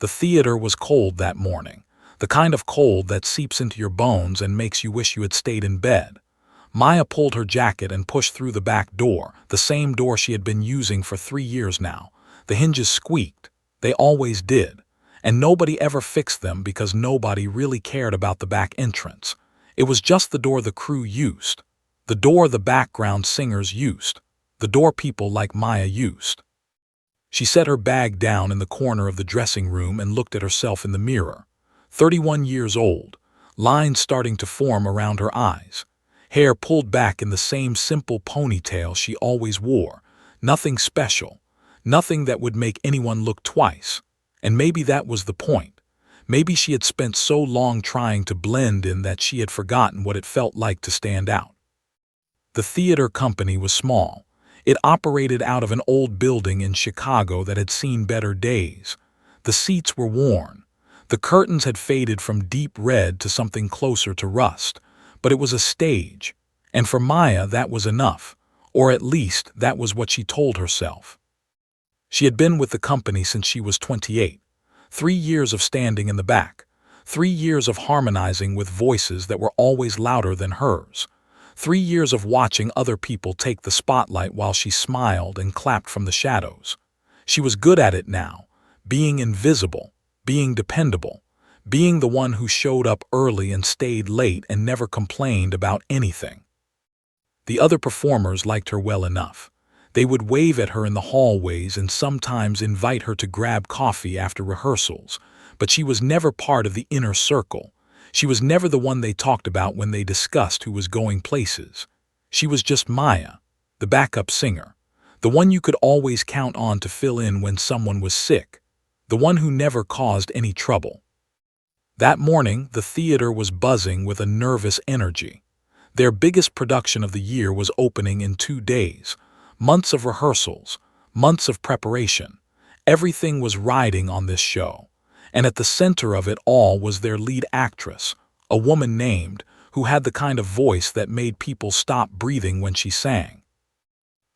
The theater was cold that morning, the kind of cold that seeps into your bones and makes you wish you had stayed in bed. Maya pulled her jacket and pushed through the back door, the same door she had been using for 3 years now. The hinges squeaked. They always did. And nobody ever fixed them because nobody really cared about the back entrance. It was just the door the crew used. The door the background singers used. The door people like Maya used. She set her bag down in the corner of the dressing room and looked at herself in the mirror. 31 years old, lines starting to form around her eyes. Hair pulled back in the same simple ponytail she always wore. Nothing special. Nothing that would make anyone look twice. And maybe that was the point. Maybe she had spent so long trying to blend in that she had forgotten what it felt like to stand out. The theater company was small. It operated out of an old building in Chicago that had seen better days. The seats were worn. The curtains had faded from deep red to something closer to rust. But it was a stage. And for Maya, that was enough. Or at least, that was what she told herself. She had been with the company since she was 28. 3 years of standing in the back. 3 years of harmonizing with voices that were always louder than hers. 3 years of watching other people take the spotlight while she smiled and clapped from the shadows. She was good at it now, being invisible, being dependable, being the one who showed up early and stayed late and never complained about anything. The other performers liked her well enough. They would wave at her in the hallways and sometimes invite her to grab coffee after rehearsals, but she was never part of the inner circle. She was never the one they talked about when they discussed who was going places. She was just Maya, the backup singer, the one you could always count on to fill in when someone was sick, the one who never caused any trouble. That morning, the theater was buzzing with a nervous energy. Their biggest production of the year was opening in 2 days. Months of rehearsals, months of preparation. Everything was riding on this show. And at the center of it all was their lead actress, a woman named, who had the kind of voice that made people stop breathing when she sang.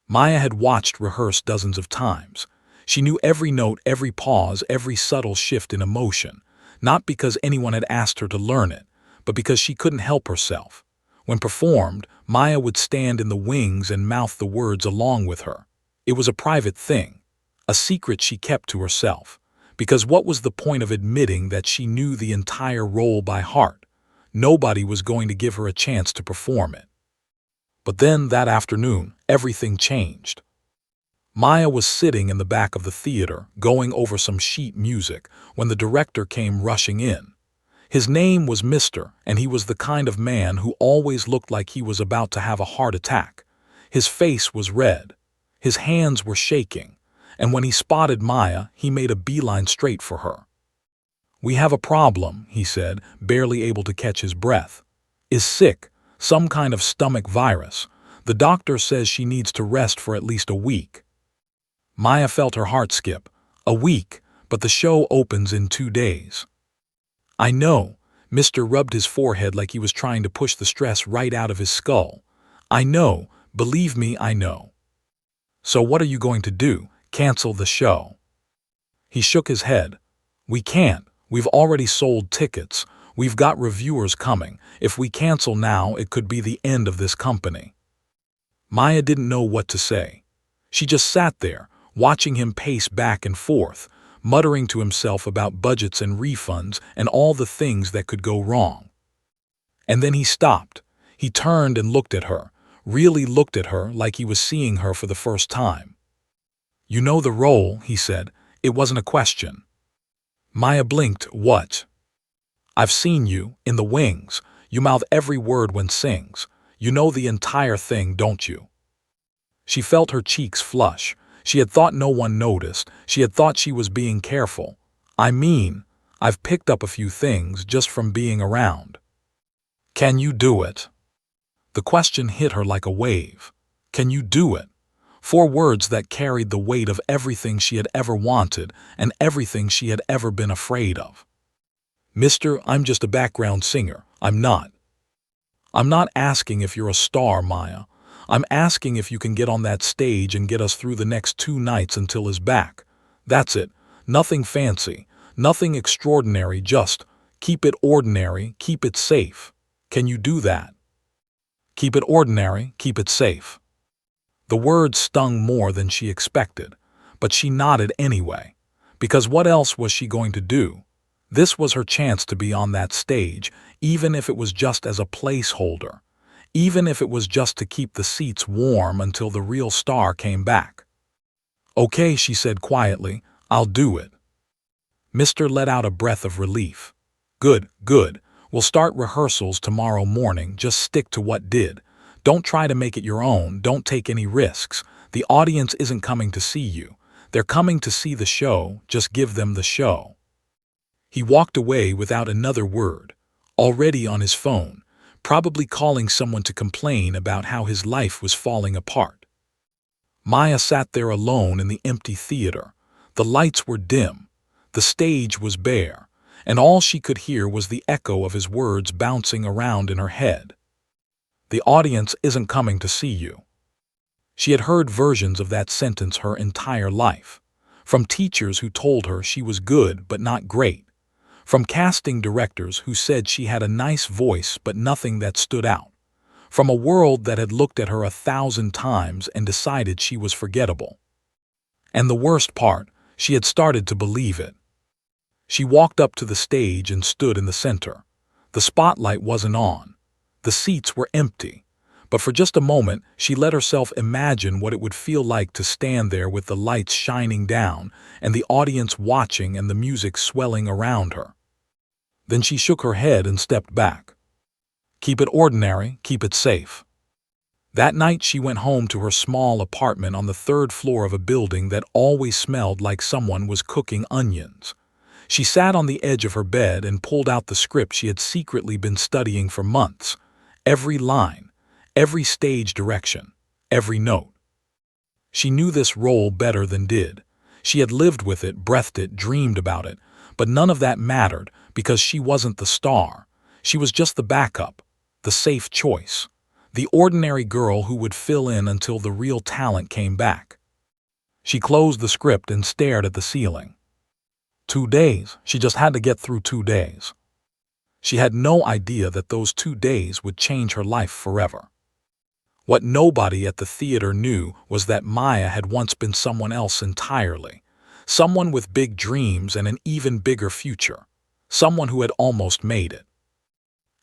Maya had watched rehearse dozens of times. She knew every note, every pause, every subtle shift in emotion, not because anyone had asked her to learn it, but because she couldn't help herself. When performed, Maya would stand in the wings and mouth the words along with her. It was a private thing, a secret she kept to herself. Because what was the point of admitting that she knew the entire role by heart? Nobody was going to give her a chance to perform it. But then, that afternoon, everything changed. Maya was sitting in the back of the theater, going over some sheet music, when the director came rushing in. His name was Mr., and he was the kind of man who always looked like he was about to have a heart attack. His face was red. His hands were shaking. And when he spotted Maya, he made a beeline straight for her. "We have a problem," he said, barely able to catch his breath. "Is sick, some kind of stomach virus. The doctor says she needs to rest for at least a week." Maya felt her heart skip. A week, but the show opens in 2 days. "I know," Mr. rubbed his forehead like he was trying to push the stress right out of his skull. "I know, believe me, I know." "So what are you going to do? Cancel the show?" He shook his head. "We can't. We've already sold tickets. We've got reviewers coming. If we cancel now, it could be the end of this company." Maya didn't know what to say. She just sat there, watching him pace back and forth, muttering to himself about budgets and refunds and all the things that could go wrong. And then he stopped. He turned and looked at her, really looked at her like he was seeing her for the first time. "You know the role," he said. It wasn't a question. Maya blinked. "What?" "I've seen you, in the wings. You mouth every word when sings. You know the entire thing, don't you?" She felt her cheeks flush. She had thought no one noticed. She had thought she was being careful. "I mean, I've picked up a few things just from being around." "Can you do it?" The question hit her like a wave. Can you do it? 4 words that carried the weight of everything she had ever wanted and everything she had ever been afraid of. "Mister, I'm just a background singer. I'm not." "I'm not asking if you're a star, Maya. I'm asking if you can get on that stage and get us through the next 2 nights until he's back. That's it. Nothing fancy. Nothing extraordinary, just keep it ordinary, keep it safe. Can you do that? Keep it ordinary, keep it safe. The words stung more than she expected, but she nodded anyway, because what else was she going to do? This was her chance to be on that stage, even if it was just as a placeholder, even if it was just to keep the seats warm until the real star came back. Okay, she said quietly, I'll do it. Mr. let out a breath of relief. Good, good. We'll start rehearsals tomorrow morning. Just stick to what did. Don't try to make it your own. Don't take any risks. The audience isn't coming to see you. They're coming to see the show. Just give them the show. He walked away without another word, already on his phone, probably calling someone to complain about how his life was falling apart. Maya sat there alone in the empty theater. The lights were dim. The stage was bare, and all she could hear was the echo of his words bouncing around in her head. The audience isn't coming to see you. She had heard versions of that sentence her entire life, from teachers who told her she was good but not great, from casting directors who said she had a nice voice but nothing that stood out, from a world that had looked at her 1,000 times and decided she was forgettable. And the worst part, she had started to believe it. She walked up to the stage and stood in the center. The spotlight wasn't on. The seats were empty. But for just a moment, she let herself imagine what it would feel like to stand there with the lights shining down and the audience watching and the music swelling around her. Then she shook her head and stepped back. Keep it ordinary, keep it safe. That night she went home to her small apartment on the 3rd floor of a building that always smelled like someone was cooking onions. She sat on the edge of her bed and pulled out the script she had secretly been studying for months. Every line, every stage direction, every note. She knew this role better than did. She had lived with it, breathed it, dreamed about it, but none of that mattered because she wasn't the star. She was just the backup, the safe choice, the ordinary girl who would fill in until the real talent came back. She closed the script and stared at the ceiling. 2 days. She just had to get through 2 days. She had no idea that those 2 days would change her life forever. What nobody at the theater knew was that Maya had once been someone else entirely, someone with big dreams and an even bigger future, someone who had almost made it.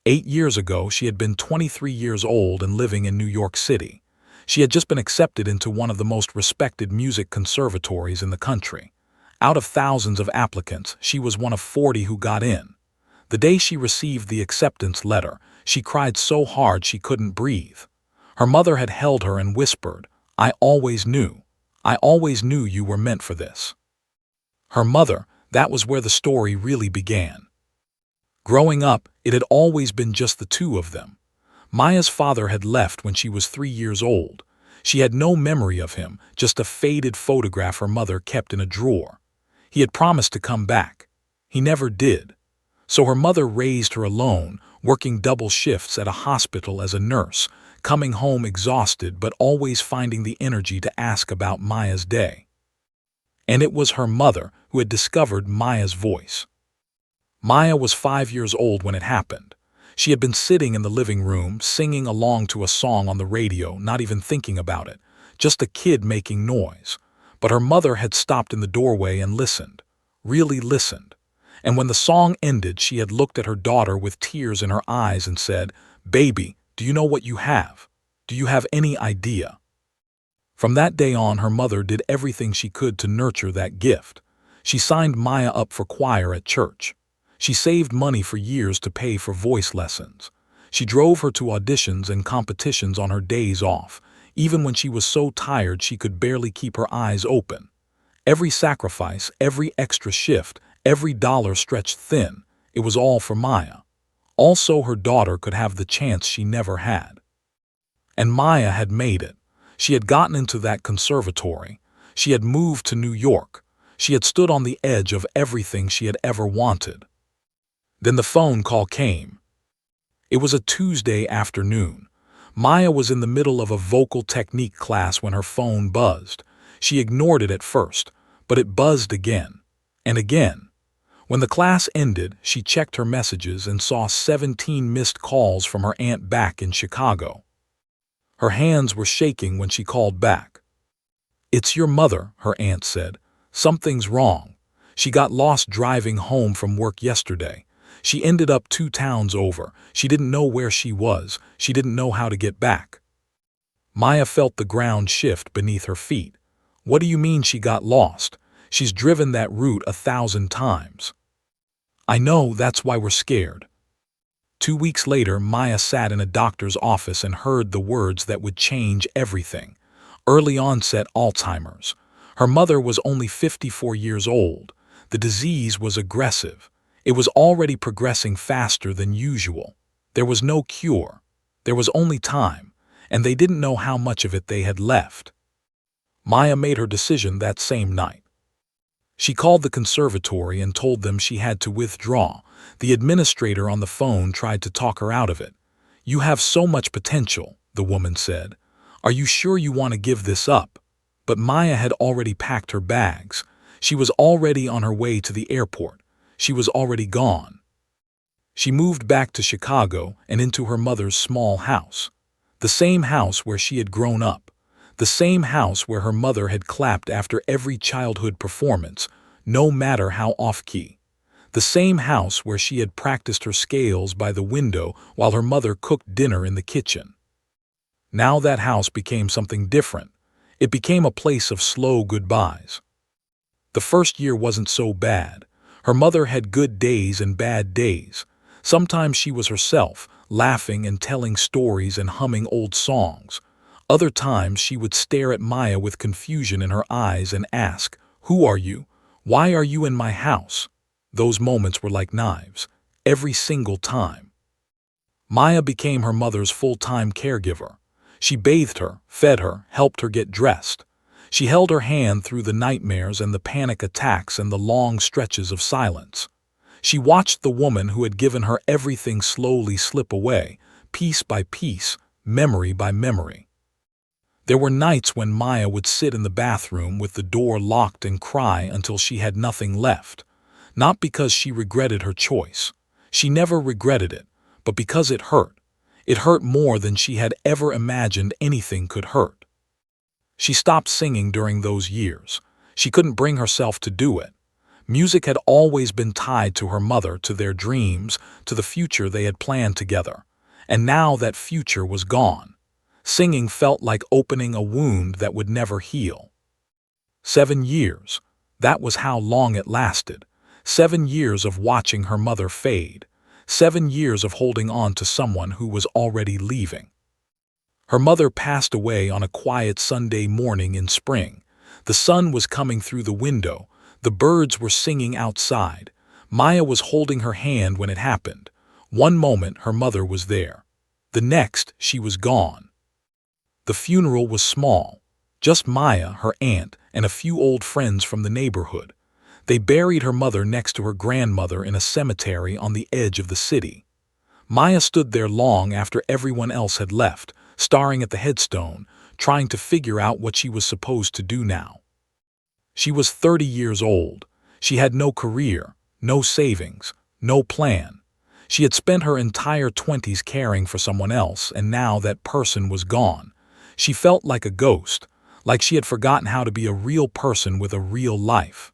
8 years ago, she had been 23 years old and living in New York City. She had just been accepted into one of the most respected music conservatories in the country. Out of thousands of applicants, she was one of 40 who got in. The day she received the acceptance letter, she cried so hard she couldn't breathe. Her mother had held her and whispered, I always knew you were meant for this. Her mother, that was where the story really began. Growing up, it had always been just the two of them. Maya's father had left when she was 3 years old. She had no memory of him, just a faded photograph her mother kept in a drawer. He had promised to come back. He never did. So her mother raised her alone, working double shifts at a hospital as a nurse, coming home exhausted but always finding the energy to ask about Maya's day. And it was her mother who had discovered Maya's voice. Maya was 5 years old when it happened. She had been sitting in the living room, singing along to a song on the radio, not even thinking about it, just a kid making noise. But her mother had stopped in the doorway and listened, really listened. And when the song ended, she had looked at her daughter with tears in her eyes and said, Baby, do you know what you have? Do you have any idea? From that day on, her mother did everything she could to nurture that gift. She signed Maya up for choir at church. She saved money for years to pay for voice lessons. She drove her to auditions and competitions on her days off, even when she was so tired she could barely keep her eyes open. Every sacrifice, every extra shift, every dollar stretched thin, it was all for Maya. Also, her daughter could have the chance she never had. And Maya had made it. She had gotten into that conservatory. She had moved to New York. She had stood on the edge of everything she had ever wanted. Then the phone call came. It was a Tuesday afternoon. Maya was in the middle of a vocal technique class when her phone buzzed. She ignored it at first, but it buzzed again and again. When the class ended, she checked her messages and saw 17 missed calls from her aunt back in Chicago. Her hands were shaking when she called back. "It's your mother," her aunt said. "Something's wrong. She got lost driving home from work yesterday. She ended up 2 towns over. She didn't know where she was. She didn't know how to get back." Maya felt the ground shift beneath her feet. "What do you mean she got lost? She's driven that route 1,000 times." "I know, that's why we're scared." 2 weeks later, Maya sat in a doctor's office and heard the words that would change everything. Early onset Alzheimer's. Her mother was only 54 years old. The disease was aggressive. It was already progressing faster than usual. There was no cure. There was only time, and they didn't know how much of it they had left. Maya made her decision that same night. She called the conservatory and told them she had to withdraw. The administrator on the phone tried to talk her out of it. "You have so much potential," the woman said. "Are you sure you want to give this up?" But Maya had already packed her bags. She was already on her way to the airport. She was already gone. She moved back to Chicago and into her mother's small house. The same house where she had grown up. The same house where her mother had clapped after every childhood performance, no matter how off-key. The same house where she had practiced her scales by the window while her mother cooked dinner in the kitchen. Now that house became something different. It became a place of slow goodbyes. The first year wasn't so bad. Her mother had good days and bad days. Sometimes she was herself, laughing and telling stories and humming old songs. Other times she would stare at Maya with confusion in her eyes and ask, "Who are you? Why are you in my house?" Those moments were like knives, every single time. Maya became her mother's full-time caregiver. She bathed her, fed her, helped her get dressed. She held her hand through the nightmares and the panic attacks and the long stretches of silence. She watched the woman who had given her everything slowly slip away, piece by piece, memory by memory. There were nights when Maya would sit in the bathroom with the door locked and cry until she had nothing left. Not because she regretted her choice. She never regretted it, but because it hurt. It hurt more than she had ever imagined anything could hurt. She stopped singing during those years. She couldn't bring herself to do it. Music had always been tied to her mother, to their dreams, to the future they had planned together. And now that future was gone. Singing felt like opening a wound that would never heal. 7 years. That was how long it lasted. 7 years of watching her mother fade. 7 years of holding on to someone who was already leaving. Her mother passed away on a quiet Sunday morning in spring. The sun was coming through the window. The birds were singing outside. Maya was holding her hand when it happened. One moment her mother was there. The next she was gone. The funeral was small. Just Maya, her aunt, and a few old friends from the neighborhood. They buried her mother next to her grandmother in a cemetery on the edge of the city. Maya stood there long after everyone else had left, staring at the headstone, trying to figure out what she was supposed to do now. She was 30 years old. She had no career, no savings, no plan. She had spent her entire 20s caring for someone else, and now that person was gone. She felt like a ghost, like she had forgotten how to be a real person with a real life.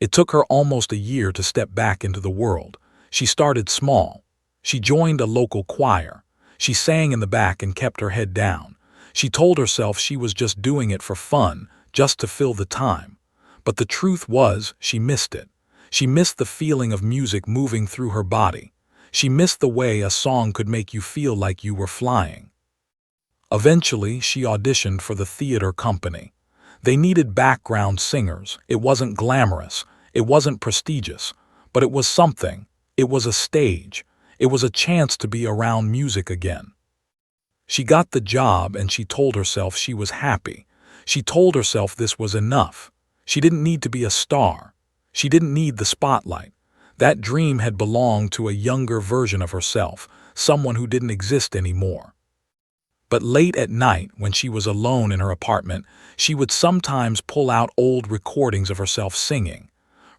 It took her almost a year to step back into the world. She started small. She joined a local choir. She sang in the back and kept her head down. She told herself she was just doing it for fun, just to fill the time. But the truth was, she missed it. She missed the feeling of music moving through her body. She missed the way a song could make you feel like you were flying. Eventually, she auditioned for the theater company. They needed background singers. It wasn't glamorous. It wasn't prestigious. But it was something. It was a stage. It was a chance to be around music again. She got the job and she told herself she was happy. She told herself this was enough. She didn't need to be a star. She didn't need the spotlight. That dream had belonged to a younger version of herself, someone who didn't exist anymore. But late at night, when she was alone in her apartment, she would sometimes pull out old recordings of herself singing.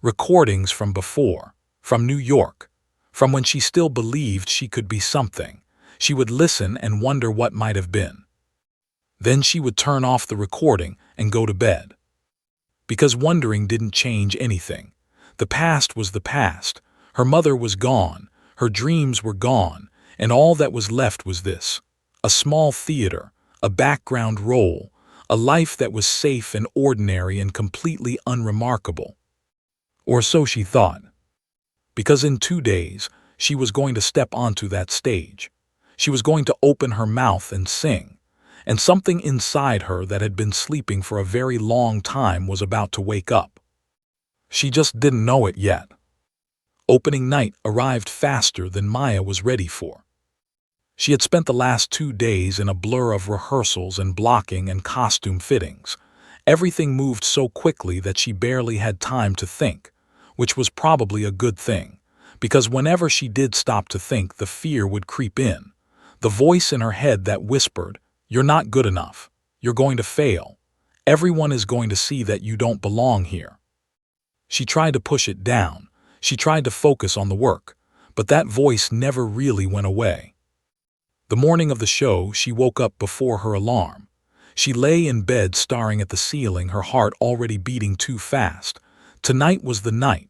recordings from before, from New York, from when she still believed she could be something. She would listen and wonder what might have been. Then she would turn off the recording and go to bed. Because wondering didn't change anything. The past was the past. Her mother was gone, her dreams were gone, and all that was left was this: a small theater, a background role, a life that was safe and ordinary and completely unremarkable. Or so she thought. Because in 2 days, she was going to step onto that stage. She was going to open her mouth and sing. And something inside her that had been sleeping for a very long time was about to wake up. She just didn't know it yet. Opening night arrived faster than Maya was ready for. She had spent the last 2 days in a blur of rehearsals and blocking and costume fittings. Everything moved so quickly that she barely had time to think, which was probably a good thing, because whenever she did stop to think, the fear would creep in. The voice in her head that whispered, "You're not good enough. You're going to fail. Everyone is going to see that you don't belong here." She tried to push it down. She tried to focus on the work, but that voice never really went away. The morning of the show, she woke up before her alarm. She lay in bed staring at the ceiling, her heart already beating too fast. Tonight was the night.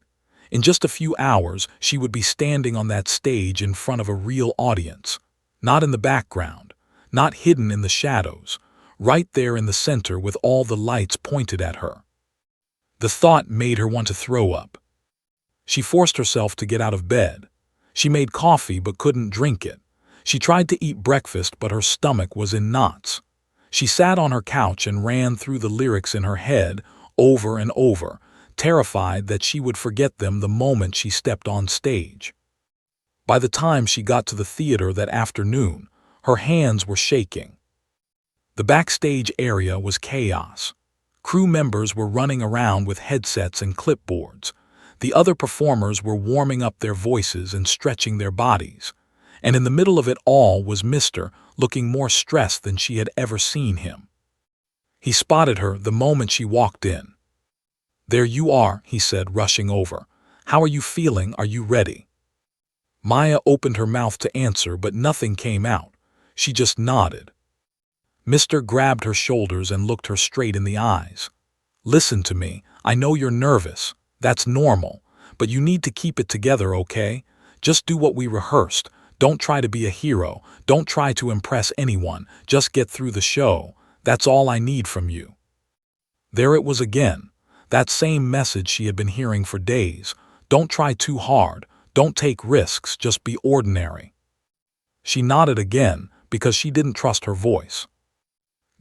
In just a few hours, she would be standing on that stage in front of a real audience. Not in the background, not hidden in the shadows, right there in the center with all the lights pointed at her. The thought made her want to throw up. She forced herself to get out of bed. She made coffee but couldn't drink it. She tried to eat breakfast but her stomach was in knots. She sat on her couch and ran through the lyrics in her head over and over, terrified that she would forget them the moment she stepped on stage. By the time she got to the theater that afternoon, her hands were shaking. The backstage area was chaos. Crew members were running around with headsets and clipboards. The other performers were warming up their voices and stretching their bodies. And in the middle of it all was Mr., looking more stressed than she had ever seen him. He spotted her the moment she walked in. "There you are," he said, rushing over. "How are you feeling? Are you ready?" Maya opened her mouth to answer, but nothing came out. She just nodded. Mr. grabbed her shoulders and looked her straight in the eyes. "Listen to me. I know you're nervous. That's normal. But you need to keep it together, okay? Just do what we rehearsed. Don't try to be a hero. Don't try to impress anyone. Just get through the show. That's all I need from you." There it was again. That same message she had been hearing for days. Don't try too hard. Don't take risks. Just be ordinary. She nodded again because she didn't trust her voice.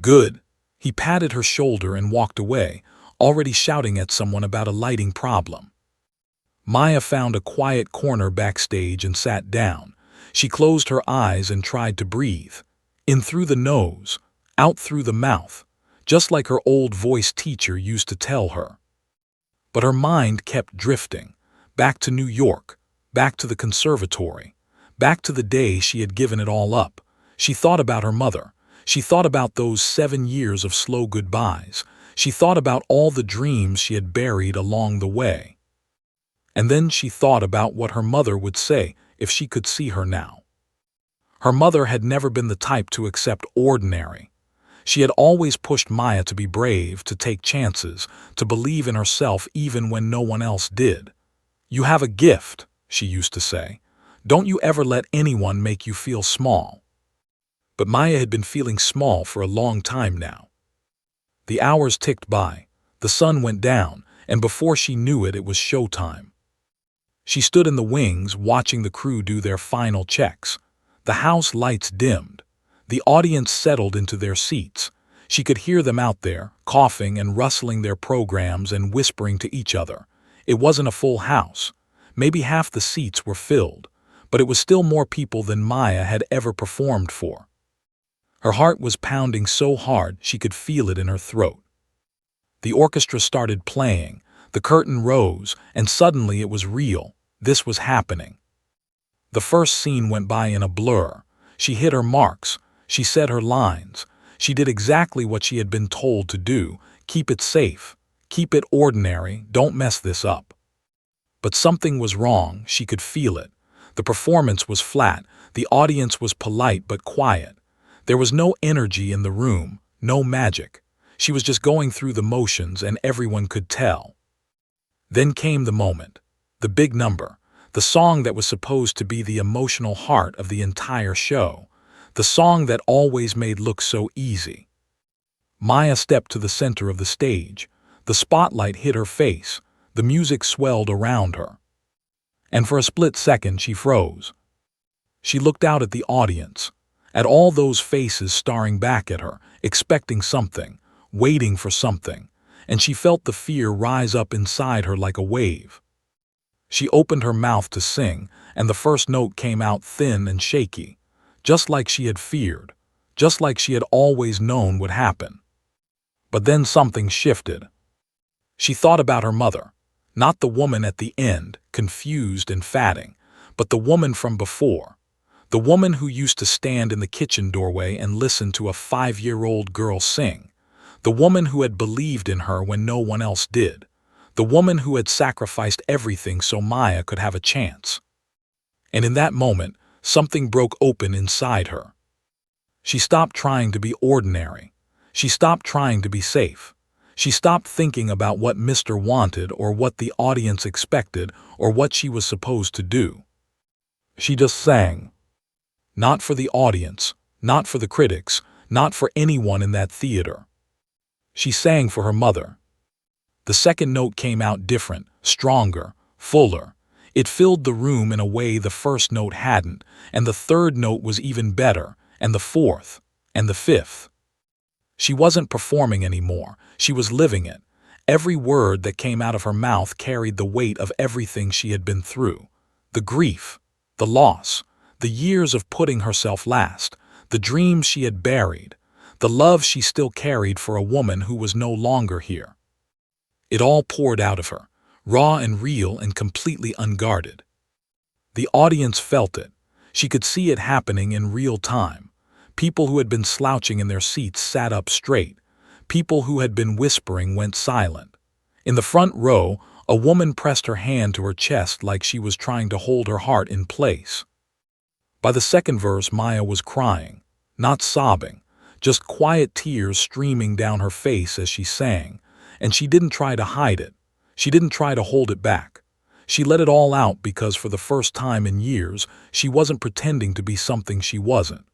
"Good." He patted her shoulder and walked away, already shouting at someone about a lighting problem. Maya found a quiet corner backstage and sat down. She closed her eyes and tried to breathe. In through the nose, out through the mouth, just like her old voice teacher used to tell her. But her mind kept drifting, back to New York, back to the conservatory, back to the day she had given it all up. She thought about her mother. She thought about those 7 years of slow goodbyes. She thought about all the dreams she had buried along the way. And then she thought about what her mother would say if she could see her now. Her mother had never been the type to accept ordinary. She had always pushed Maya to be brave, to take chances, to believe in herself even when no one else did. "You have a gift," she used to say. "Don't you ever let anyone make you feel small." But Maya had been feeling small for a long time now. The hours ticked by, the sun went down, and before she knew it, it was showtime. She stood in the wings watching the crew do their final checks. The house lights dimmed. The audience settled into their seats. She could hear them out there, coughing and rustling their programs and whispering to each other. It wasn't a full house. Maybe half the seats were filled, but it was still more people than Maya had ever performed for. Her heart was pounding so hard she could feel it in her throat. The orchestra started playing, the curtain rose, and suddenly it was real. This was happening. The first scene went by in a blur. She hit her marks. She said her lines. She did exactly what she had been told to do. Keep it safe. Keep it ordinary. Don't mess this up. But something was wrong, she could feel it. The performance was flat, the audience was polite but quiet. There was no energy in the room, no magic. She was just going through the motions and everyone could tell. Then came the moment, the big number, the song that was supposed to be the emotional heart of the entire show, the song that always made look so easy. Maya stepped to the center of the stage. The spotlight hit her face, the music swelled around her. And for a split second she froze. She looked out at the audience, at all those faces staring back at her, expecting something, waiting for something, and she felt the fear rise up inside her like a wave. She opened her mouth to sing, and the first note came out thin and shaky, just like she had feared, just like she had always known would happen. But then something shifted. She thought about her mother, not the woman at the end, confused and fatting, but the woman from before, the woman who used to stand in the kitchen doorway and listen to a 5-year-old girl sing, the woman who had believed in her when no one else did, the woman who had sacrificed everything so Maya could have a chance. And in that moment, something broke open inside her. She stopped trying to be ordinary. She stopped trying to be safe. She stopped thinking about what Mr. wanted or what the audience expected or what she was supposed to do. She just sang. Not for the audience, not for the critics, not for anyone in that theater. She sang for her mother. The second note came out different, stronger, fuller. It filled the room in a way the first note hadn't, and the third note was even better, and the fourth, and the fifth. She wasn't performing anymore, she was living it. Every word that came out of her mouth carried the weight of everything she had been through. The grief, the loss, the years of putting herself last, the dreams she had buried, the love she still carried for a woman who was no longer here. It all poured out of her, raw and real and completely unguarded. The audience felt it. She could see it happening in real time. People who had been slouching in their seats sat up straight. People who had been whispering went silent. In the front row, a woman pressed her hand to her chest like she was trying to hold her heart in place. By the second verse, Maya was crying, not sobbing, just quiet tears streaming down her face as she sang, and she didn't try to hide it. She didn't try to hold it back. She let it all out because for the first time in years, she wasn't pretending to be something she wasn't.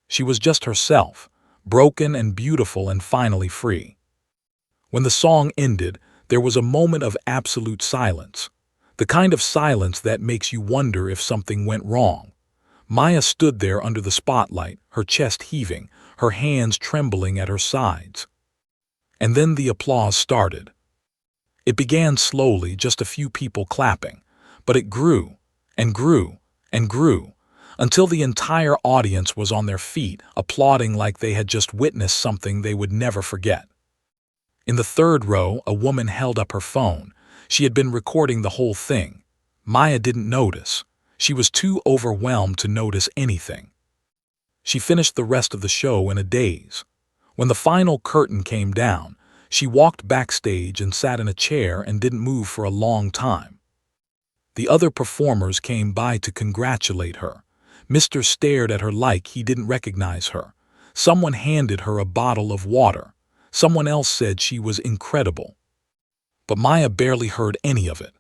She was just herself, broken and beautiful and finally free. When the song ended, there was a moment of absolute silence, the kind of silence that makes you wonder if something went wrong. Maya stood there under the spotlight, her chest heaving, her hands trembling at her sides. And then the applause started. It began slowly, just a few people clapping, but it grew and grew and grew, until the entire audience was on their feet, applauding like they had just witnessed something they would never forget. In the third row, a woman held up her phone. She had been recording the whole thing. Maya didn't notice. She was too overwhelmed to notice anything. She finished the rest of the show in a daze. When the final curtain came down, she walked backstage and sat in a chair and didn't move for a long time. The other performers came by to congratulate her. Mr. stared at her like he didn't recognize her. Someone handed her a bottle of water. Someone else said she was incredible. But Maya barely heard any of it.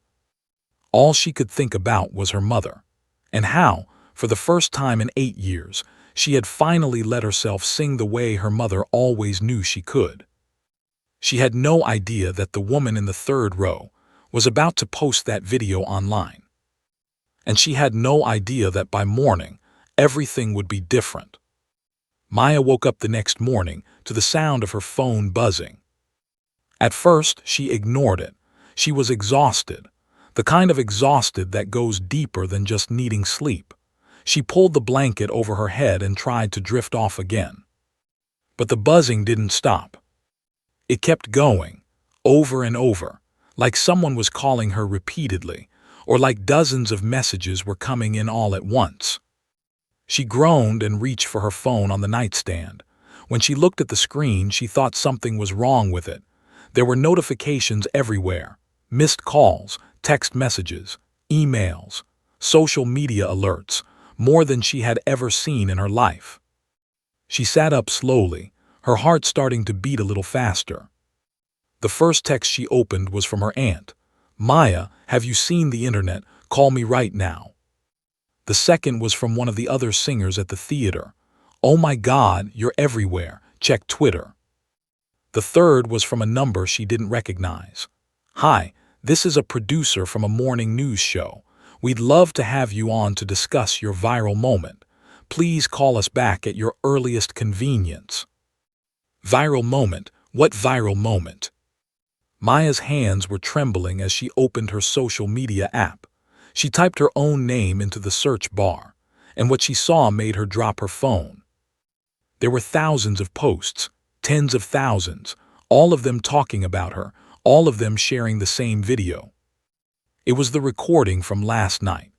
All she could think about was her mother, and how, for the first time in 8 years, she had finally let herself sing the way her mother always knew she could. She had no idea that the woman in the third row was about to post that video online. And she had no idea that by morning, everything would be different. Maya woke up the next morning to the sound of her phone buzzing. At first, she ignored it. She was exhausted, the kind of exhausted that goes deeper than just needing sleep. She pulled the blanket over her head and tried to drift off again. But the buzzing didn't stop. It kept going, over and over, like someone was calling her repeatedly, or like dozens of messages were coming in all at once. She groaned and reached for her phone on the nightstand. When she looked at the screen, she thought something was wrong with it. There were notifications everywhere, missed calls, text messages, emails, social media alerts, more than she had ever seen in her life. She sat up slowly, her heart starting to beat a little faster. The first text she opened was from her aunt. "Maya, have you seen the internet? Call me right now." The second was from one of the other singers at the theater. "Oh my God, you're everywhere. Check Twitter." The third was from a number she didn't recognize. "Hi, this is a producer from a morning news show. We'd love to have you on to discuss your viral moment. Please call us back at your earliest convenience." Viral moment? What viral moment? Maya's hands were trembling as she opened her social media app. She typed her own name into the search bar, and what she saw made her drop her phone. There were thousands of posts, tens of thousands, all of them talking about her, all of them sharing the same video. It was the recording from last night.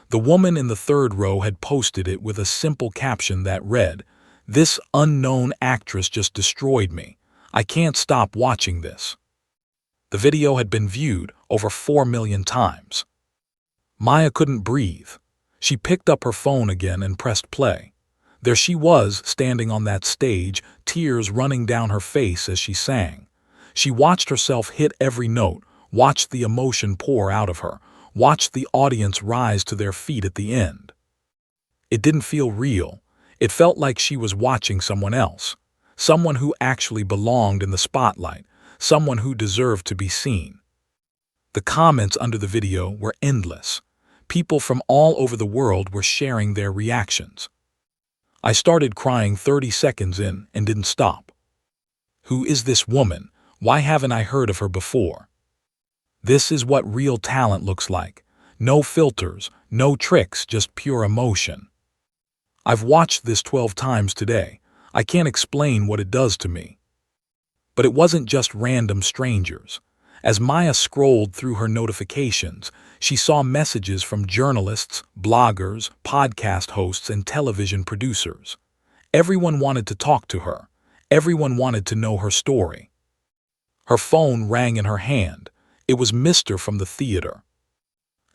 The woman in the third row had posted it with a simple caption that read, "This unknown actress just destroyed me. I can't stop watching this." The video had been viewed over 4 million times. Maya couldn't breathe. She picked up her phone again and pressed play. There she was, standing on that stage, tears running down her face as she sang. She watched herself hit every note, watched the emotion pour out of her, watched the audience rise to their feet at the end. It didn't feel real. It felt like she was watching someone else, someone who actually belonged in the spotlight, someone who deserved to be seen. The comments under the video were endless. People from all over the world were sharing their reactions. I started crying 30 seconds in and didn't stop. Who is this woman? Why haven't I heard of her before? This is what real talent looks like. No filters, no tricks, just pure emotion. I've watched this 12 times today. I can't explain what it does to me. But it wasn't just random strangers. As Maya scrolled through her notifications, she saw messages from journalists, bloggers, podcast hosts, and television producers. Everyone wanted to talk to her. Everyone wanted to know her story. Her phone rang in her hand. It was Mr. from the theater.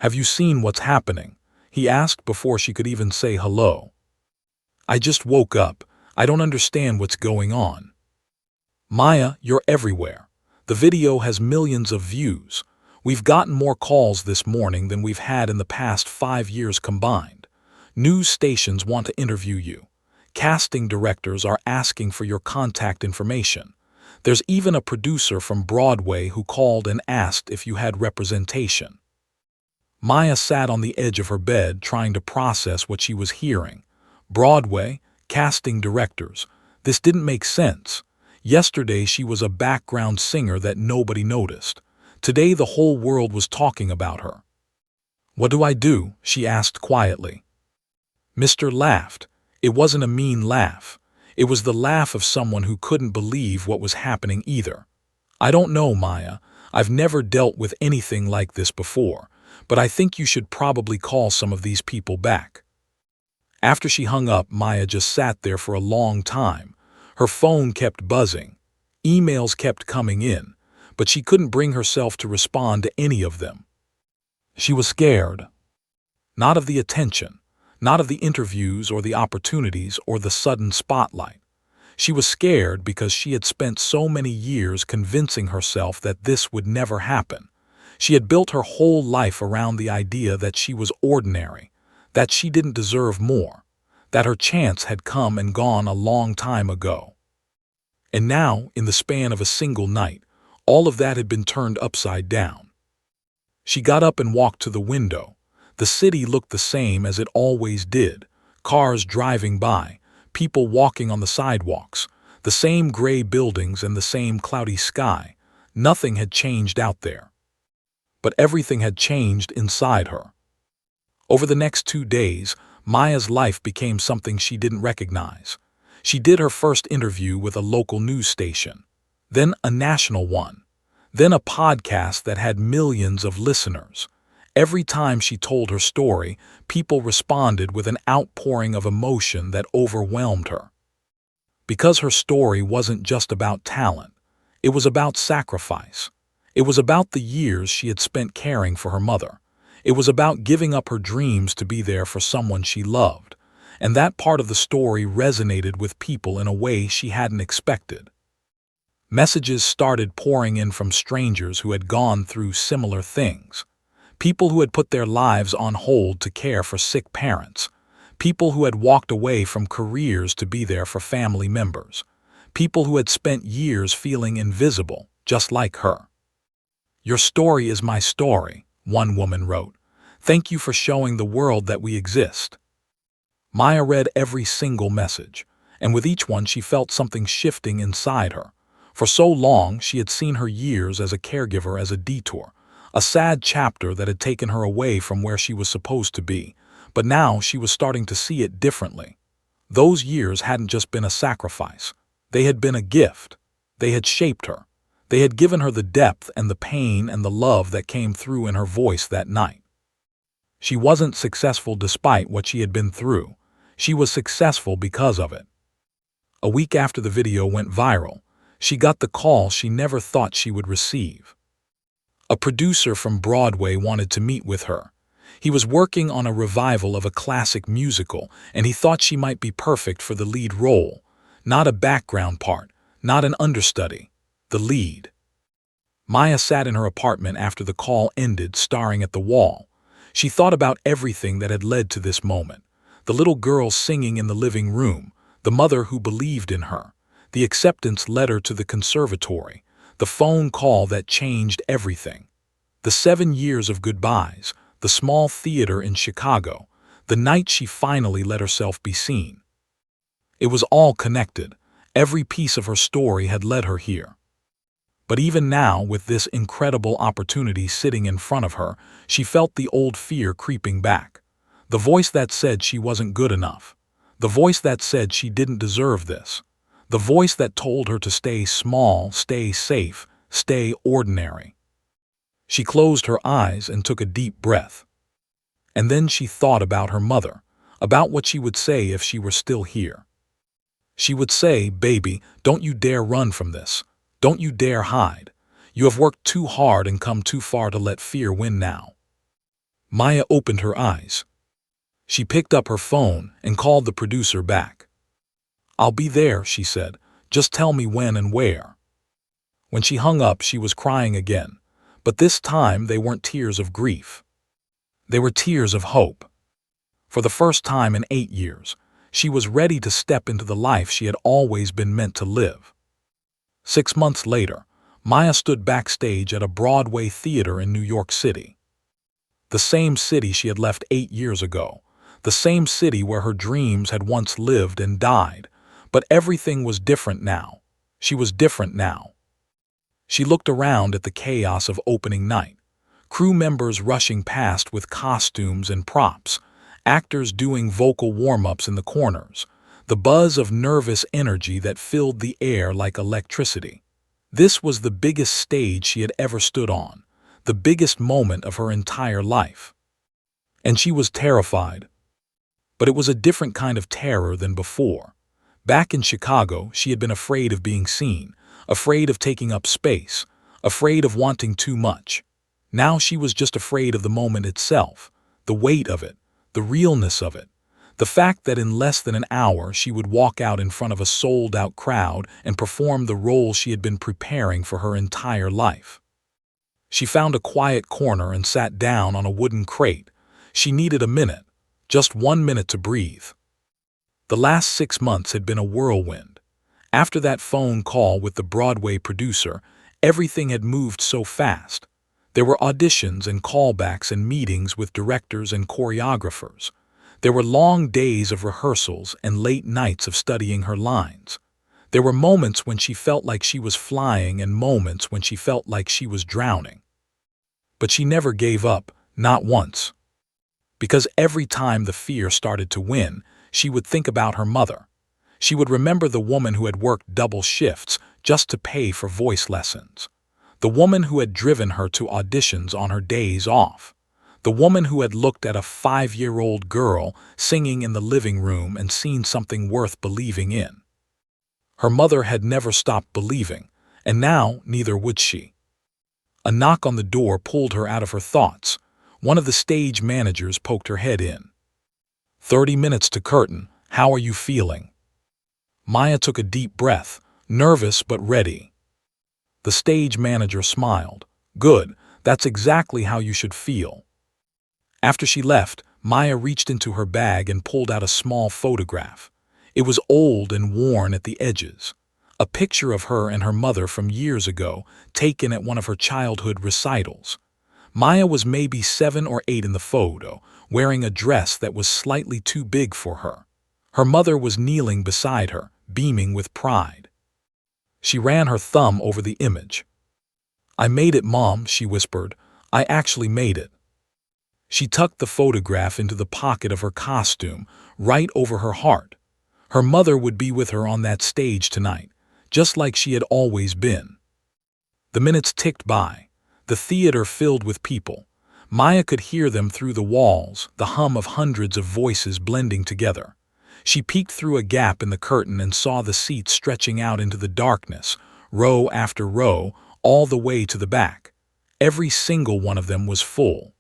"Have you seen what's happening?" he asked before she could even say hello. "I just woke up. I don't understand what's going on." "Maya, you're everywhere. The video has millions of views. We've gotten more calls this morning than we've had in the past 5 years combined. News stations want to interview you. Casting directors are asking for your contact information. There's even a producer from Broadway who called and asked if you had representation." Maya sat on the edge of her bed trying to process what she was hearing. Broadway, casting directors. This didn't make sense. Yesterday she was a background singer that nobody noticed. Today the whole world was talking about her. "What do I do?" she asked quietly. Mr. laughed. It wasn't a mean laugh. It was the laugh of someone who couldn't believe what was happening either. "I don't know, Maya. I've never dealt with anything like this before, but I think you should probably call some of these people back." After she hung up, Maya just sat there for a long time. Her phone kept buzzing. Emails kept coming in, but she couldn't bring herself to respond to any of them. She was scared. Not of the attention, not of the interviews or the opportunities or the sudden spotlight. She was scared because she had spent so many years convincing herself that this would never happen. She had built her whole life around the idea that she was ordinary, that she didn't deserve more, that her chance had come and gone a long time ago. And now, in the span of a single night, all of that had been turned upside down. She got up and walked to the window. The city looked the same as it always did. Cars driving by, people walking on the sidewalks, the same gray buildings and the same cloudy sky. Nothing had changed out there. But everything had changed inside her. Over the next 2 days, Maya's life became something she didn't recognize. She did her first interview with a local news station, then a national one, then a podcast that had millions of listeners. Every time she told her story, people responded with an outpouring of emotion that overwhelmed her. Because her story wasn't just about talent, it was about sacrifice. It was about the years she had spent caring for her mother. It was about giving up her dreams to be there for someone she loved. And that part of the story resonated with people in a way she hadn't expected. Messages started pouring in from strangers who had gone through similar things. People who had put their lives on hold to care for sick parents. People who had walked away from careers to be there for family members. People who had spent years feeling invisible, just like her. "Your story is my story," one woman wrote. "Thank you for showing the world that we exist." Maya read every single message, and with each one she felt something shifting inside her. For so long she had seen her years as a caregiver as a detour, a sad chapter that had taken her away from where she was supposed to be, but now she was starting to see it differently. Those years hadn't just been a sacrifice. They had been a gift. They had shaped her. They had given her the depth and the pain and the love that came through in her voice that night. She wasn't successful despite what she had been through. She was successful because of it. A week after the video went viral, she got the call she never thought she would receive. A producer from Broadway wanted to meet with her. He was working on a revival of a classic musical, and he thought she might be perfect for the lead role. Not a background part, not an understudy, the lead. Maya sat in her apartment after the call ended, staring at the wall. She thought about everything that had led to this moment. The little girl singing in the living room, the mother who believed in her, the acceptance letter to the conservatory, the phone call that changed everything, the 7 years of goodbyes, the small theater in Chicago, the night she finally let herself be seen. It was all connected. Every piece of her story had led her here. But even now, with this incredible opportunity sitting in front of her, she felt the old fear creeping back. The voice that said she wasn't good enough. The voice that said she didn't deserve this. The voice that told her to stay small, stay safe, stay ordinary. She closed her eyes and took a deep breath. And then she thought about her mother, about what she would say if she were still here. She would say, "Baby, don't you dare run from this. Don't you dare hide. You have worked too hard and come too far to let fear win now." Maya opened her eyes. She picked up her phone and called the producer back. "I'll be there," she said. "Just tell me when and where." When she hung up, she was crying again, but this time they weren't tears of grief. They were tears of hope. For the first time in 8 years, she was ready to step into the life she had always been meant to live. 6 months later, Maya stood backstage at a Broadway theater in New York City. The same city she had left 8 years ago. The same city where her dreams had once lived and died. But everything was different now. She was different now. She looked around at the chaos of opening night. Crew members rushing past with costumes and props. Actors doing vocal warm-ups in the corners. The buzz of nervous energy that filled the air like electricity. This was the biggest stage she had ever stood on. The biggest moment of her entire life. And she was terrified. But it was a different kind of terror than before. Back in Chicago, she had been afraid of being seen, afraid of taking up space, afraid of wanting too much. Now she was just afraid of the moment itself, the weight of it, the realness of it, the fact that in less than an hour she would walk out in front of a sold-out crowd and perform the role she had been preparing for her entire life. She found a quiet corner and sat down on a wooden crate. She needed a minute. Just 1 minute to breathe. The last 6 months had been a whirlwind. After that phone call with the Broadway producer, everything had moved so fast. There were auditions and callbacks and meetings with directors and choreographers. There were long days of rehearsals and late nights of studying her lines. There were moments when she felt like she was flying and moments when she felt like she was drowning. But she never gave up, not once. Because every time the fear started to win, she would think about her mother. She would remember the woman who had worked double shifts just to pay for voice lessons. The woman who had driven her to auditions on her days off. The woman who had looked at a 5-year-old girl singing in the living room and seen something worth believing in. Her mother had never stopped believing, and now neither would she. A knock on the door pulled her out of her thoughts. One of the stage managers poked her head in. 30 minutes to curtain. How are you feeling? Maya took a deep breath, nervous but ready. The stage manager smiled. Good, that's exactly how you should feel. After she left, Maya reached into her bag and pulled out a small photograph. It was old and worn at the edges. A picture of her and her mother from years ago, taken at one of her childhood recitals. Maya was maybe 7 or 8 in the photo, wearing a dress that was slightly too big for her. Her mother was kneeling beside her, beaming with pride. She ran her thumb over the image. I made it, Mom, she whispered. I actually made it. She tucked the photograph into the pocket of her costume, right over her heart. Her mother would be with her on that stage tonight, just like she had always been. The minutes ticked by. The theater filled with people. Maya could hear them through the walls, the hum of hundreds of voices blending together. She peeked through a gap in the curtain and saw the seats stretching out into the darkness, row after row, all the way to the back. Every single one of them was full.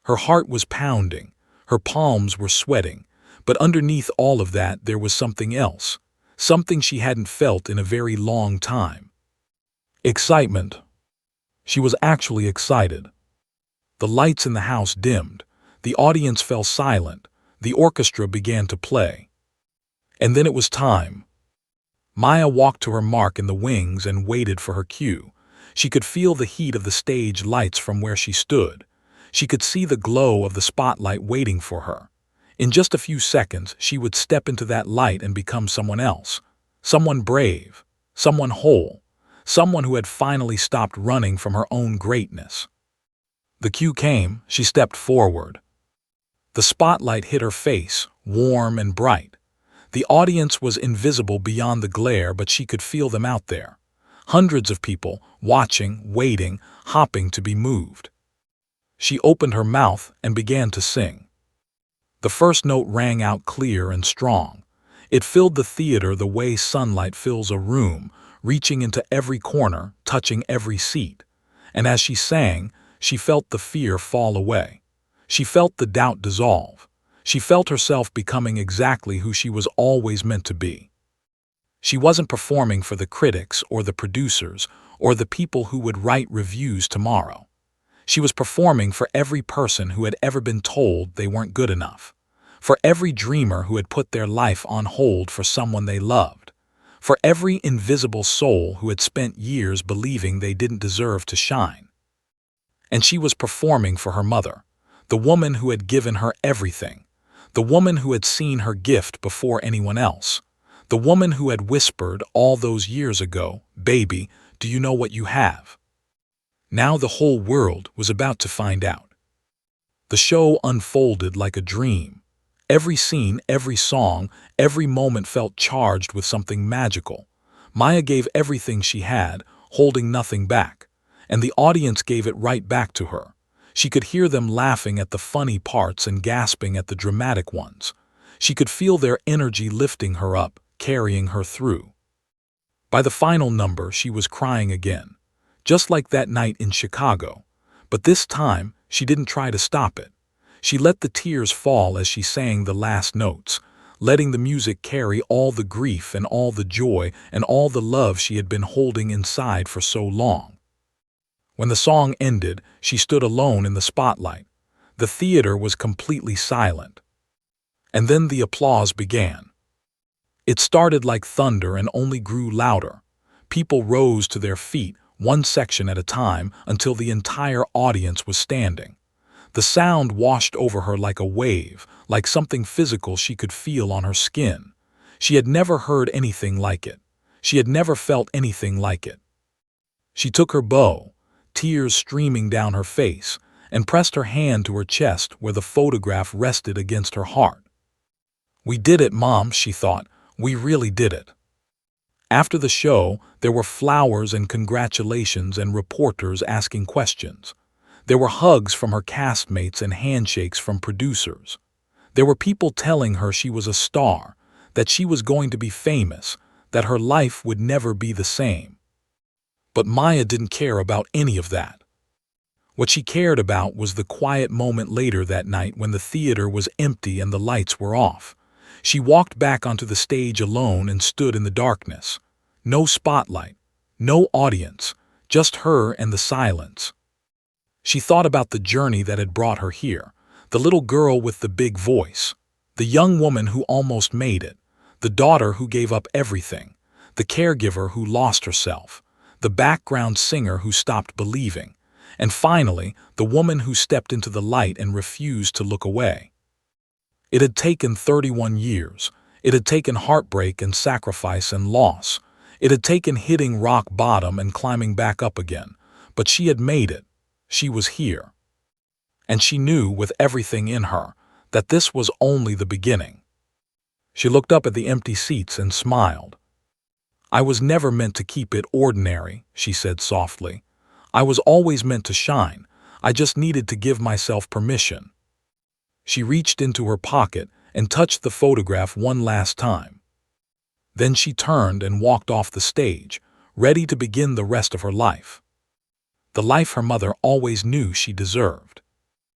Her heart was pounding, her palms were sweating, but underneath all of that there was something else, something she hadn't felt in a very long time. Excitement. She was actually excited. The lights in the house dimmed, the audience fell silent, the orchestra began to play. And then it was time. Maya walked to her mark in the wings and waited for her cue. She could feel the heat of the stage lights from where she stood. She could see the glow of the spotlight waiting for her. In just a few seconds, she would step into that light and become someone else. Someone brave, someone whole, someone who had finally stopped running from her own greatness. The cue came, she stepped forward. The spotlight hit her face, warm and bright. The audience was invisible beyond the glare, but she could feel them out there. Hundreds of people, watching, waiting, hopping to be moved. She opened her mouth and began to sing. The first note rang out clear and strong. It filled the theater the way sunlight fills a room, reaching into every corner, touching every seat. And as she sang, she felt the fear fall away. She felt the doubt dissolve. She felt herself becoming exactly who she was always meant to be. She wasn't performing for the critics or the producers or the people who would write reviews tomorrow. She was performing for every person who had ever been told they weren't good enough, for every dreamer who had put their life on hold for someone they loved, for every invisible soul who had spent years believing they didn't deserve to shine. And she was performing for her mother, the woman who had given her everything, the woman who had seen her gift before anyone else, the woman who had whispered all those years ago, "Baby, do you know what you have?" Now the whole world was about to find out. The show unfolded like a dream. Every scene, every song, every moment felt charged with something magical. Maya gave everything she had, holding nothing back, and the audience gave it right back to her. She could hear them laughing at the funny parts and gasping at the dramatic ones. She could feel their energy lifting her up, carrying her through. By the final number, she was crying again. Just like that night in Chicago. But this time, she didn't try to stop it. She let the tears fall as she sang the last notes, letting the music carry all the grief and all the joy and all the love she had been holding inside for so long. When the song ended, she stood alone in the spotlight. The theater was completely silent. And then the applause began. It started like thunder and only grew louder. People rose to their feet, one section at a time, until the entire audience was standing. The sound washed over her like a wave, like something physical she could feel on her skin. She had never heard anything like it. She had never felt anything like it. She took her bow, tears streaming down her face, and pressed her hand to her chest where the photograph rested against her heart. "We did it, Mom," she thought. "We really did it." After the show, there were flowers and congratulations and reporters asking questions. There were hugs from her castmates and handshakes from producers. There were people telling her she was a star, that she was going to be famous, that her life would never be the same. But Maya didn't care about any of that. What she cared about was the quiet moment later that night when the theater was empty and the lights were off. She walked back onto the stage alone and stood in the darkness. No spotlight, no audience, just her and the silence. She thought about the journey that had brought her here, the little girl with the big voice, the young woman who almost made it, the daughter who gave up everything, the caregiver who lost herself, the background singer who stopped believing, and finally, the woman who stepped into the light and refused to look away. It had taken 31 years. It had taken heartbreak and sacrifice and loss. It had taken hitting rock bottom and climbing back up again. But she had made it. She was here. And she knew with everything in her that this was only the beginning. She looked up at the empty seats and smiled. "I was never meant to keep it ordinary," she said softly. "I was always meant to shine. I just needed to give myself permission." She reached into her pocket and touched the photograph one last time. Then she turned and walked off the stage, ready to begin the rest of her life. The life her mother always knew she deserved.